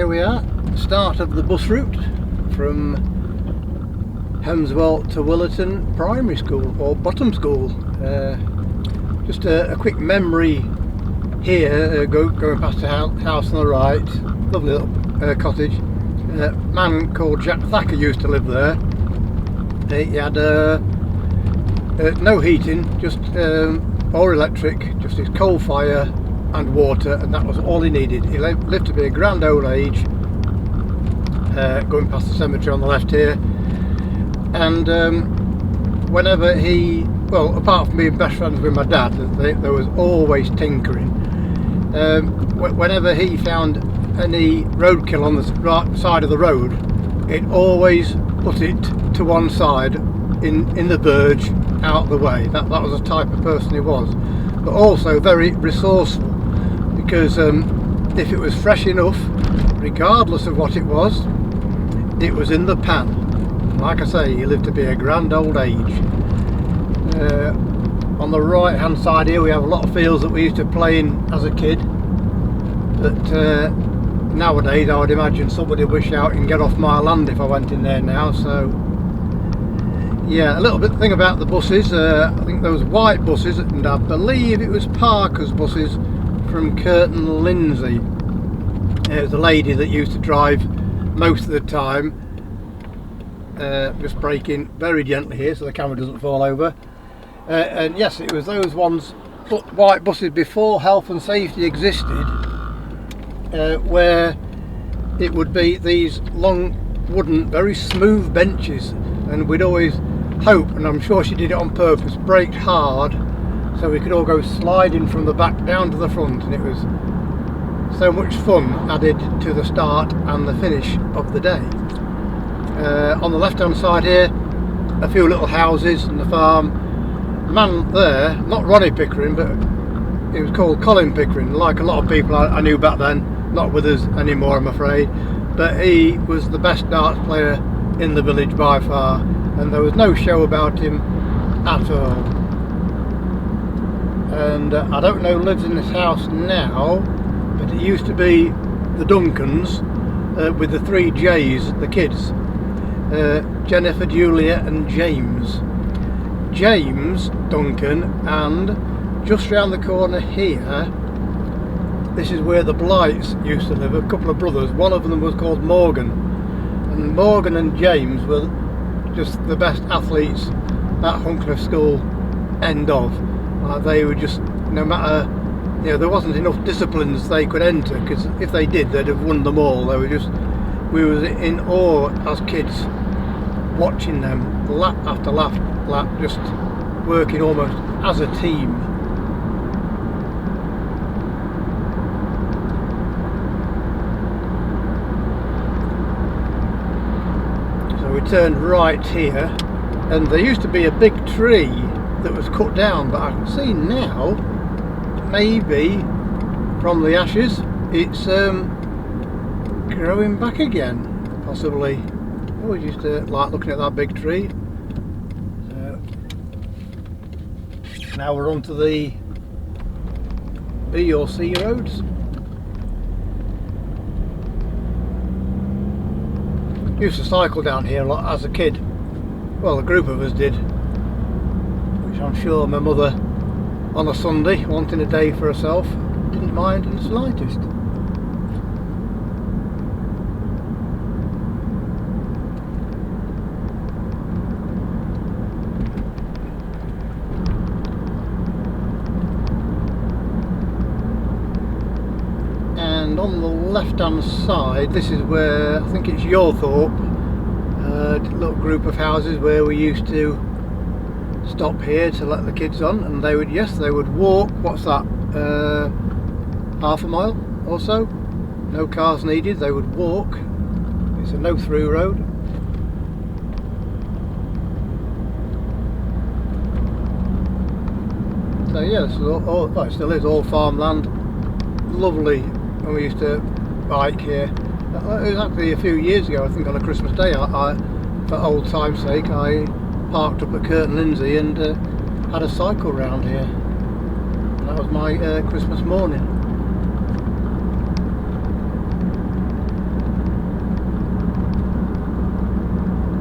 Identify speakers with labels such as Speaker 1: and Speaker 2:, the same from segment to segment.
Speaker 1: we are, start of the bus route from Hemswell to Willoughton Primary School, or Bottom School. Just a quick memory here, going past the house on the right, lovely little cottage. A man called Jack Thacker used to live there. He had no heating, just or electric, just his coal fire and water, and that was all he needed. He lived to be a grand old age, going past the cemetery on the left here. And whenever he, well, apart from being best friends with my dad, there was always tinkering. Whenever he found any roadkill on the right side of the road, it always put it to one side in the verge, out of the way. That was the type of person he was, but also very resourceful, because if it was fresh enough, regardless of what it was in the pan. Like I say, he lived to be a grand old age. On the right hand side here we have a lot of fields that we used to play in as a kid, but nowadays I would imagine somebody would wish out and get off my land if I went in there now. So yeah, a little bit thing about the buses. I think those white buses, and I believe it was Parker's buses from Curtin Lindsay. It was a lady that used to drive most of the time. Just braking very gently here so the camera doesn't fall over. And yes, it was those ones, white buses before health and safety existed, where it would be these long wooden, very smooth benches, and we'd always hope, and I'm sure she did it on purpose, braked hard so we could all go sliding from the back down to the front, and it was so much fun added to the start and the finish of the day. On the left hand side here, a few little houses and the farm. The man there, not Ronnie Pickering, but he was called Colin Pickering, like a lot of people I knew back then, not with us anymore I'm afraid, but he was the best darts player in the village by far, and there was no show about him at all. And I don't know who lives in this house now, but it used to be the Duncans, with the 3 J's, the kids. Jennifer, Julia and James. James Duncan, and just round the corner here, this is where the Blights used to live, a couple of brothers. One of them was called Morgan, and Morgan and James were just the best athletes at Huncliffe School, end of. They were just, no matter, you know, there wasn't enough disciplines they could enter, because if they did, they'd have won them all. They were just, we were in awe as kids, watching them lap after lap, just working almost as a team. So we turned right here, and there used to be a big tree that was cut down, but I can see now, maybe from the ashes, it's growing back again, possibly. I always used to like looking at that big tree. So now we're on to the B or C roads. Used to cycle down here a lot as a kid. Well, a group of us did, which I'm sure my mother, on a Sunday, wanting a day for herself, didn't mind in the slightest. And on the left hand side, this is where, I think it's Yorthorpe, a little group of houses where we used to stop here to let the kids on, and they would, yes, they would walk, what's that, half a mile or so, no cars needed, they would walk. It's a no through road. So yeah, this is all, well, it still is all farmland, lovely. When we used to bike here, it was actually a few years ago, I think on a Christmas day, I for old time's sake, I parked up at Curtin Lindsay and had a cycle round here. That was my Christmas morning.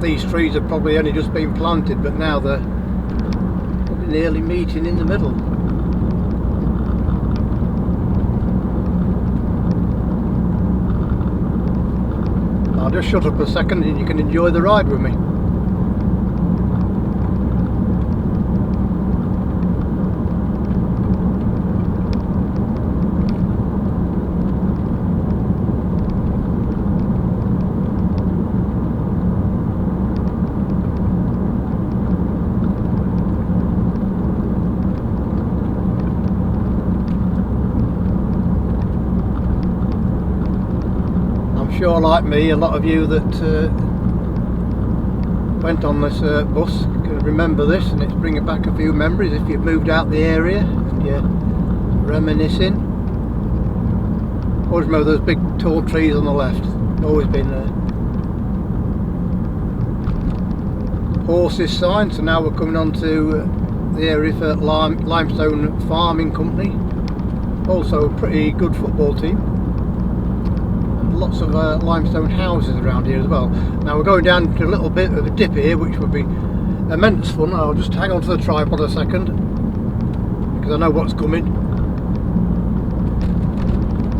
Speaker 1: these trees have probably only just been planted, but now they're probably nearly meeting in the middle. I'll just shut up a second and you can enjoy the ride with me. Sure, like me, a lot of you that went on this bus can remember this, and it's bringing back a few memories if you've moved out the area and you're reminiscing. Always remember those big tall trees on the left, always been there. Horses sign, so now we're coming on to the area for Limestone Farming Company, also a pretty good football team. Lots of limestone houses around here as well. Now we're going down to a little bit of a dip here, which would be immense fun. I'll just hang on to the tripod a second because I know what's coming.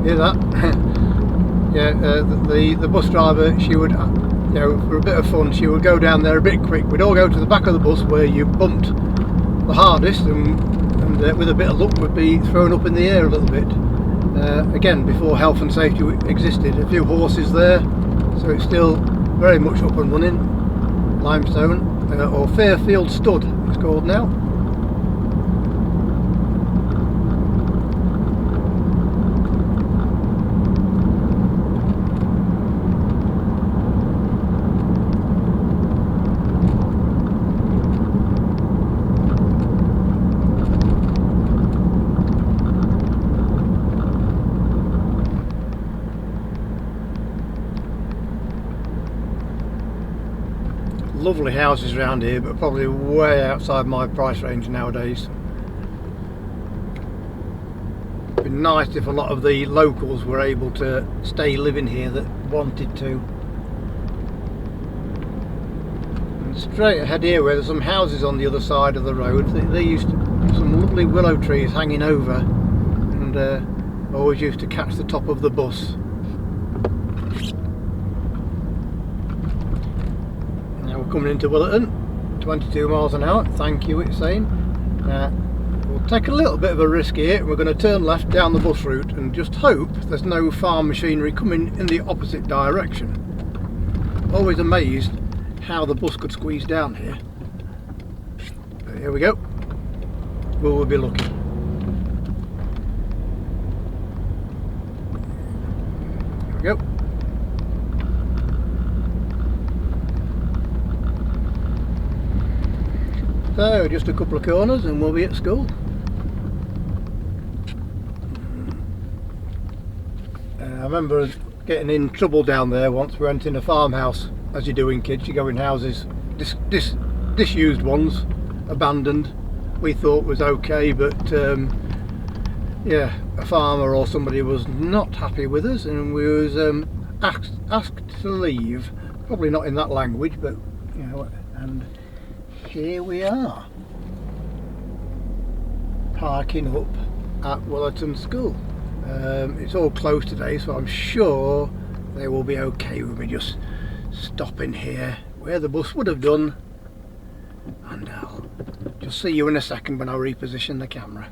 Speaker 1: Hear that? Yeah, the bus driver, she would, you know, for a bit of fun, she would go down there a bit quick. We'd all go to the back of the bus where you bumped the hardest, and with a bit of luck would be thrown up in the air a little bit. Again, before health and safety existed. A few horses there, so it's still very much up and running. Limestone, or Fairfield Stud it's called now. Lovely houses around here, but probably way outside my price range nowadays. It'd be nice if a lot of the locals were able to stay living here that wanted to. And straight ahead here, where there's some houses on the other side of the road, they used to be some lovely willow trees hanging over, and always used to catch the top of the bus. Coming into Willoughton, 22 miles an hour, thank you, it's saying. We'll take a little bit of a risk here. We're going to turn left down the bus route and just hope there's no farm machinery coming in the opposite direction. Always amazed how the bus could squeeze down here. But here we go. We'll be lucky. Here we go. So just a couple of corners and we'll be at school. I remember getting in trouble down there once. We went in a farmhouse, as you do in kids. You go in houses, disused ones, abandoned. We thought was okay, but yeah, a farmer or somebody was not happy with us, and we was asked to leave. Probably not in that language, but you know, and here we are, parking up at Willoughton School. It's all closed today, so I'm sure they will be okay with me just stopping here where the bus would have done, and I'll just see you in a second when I reposition the camera.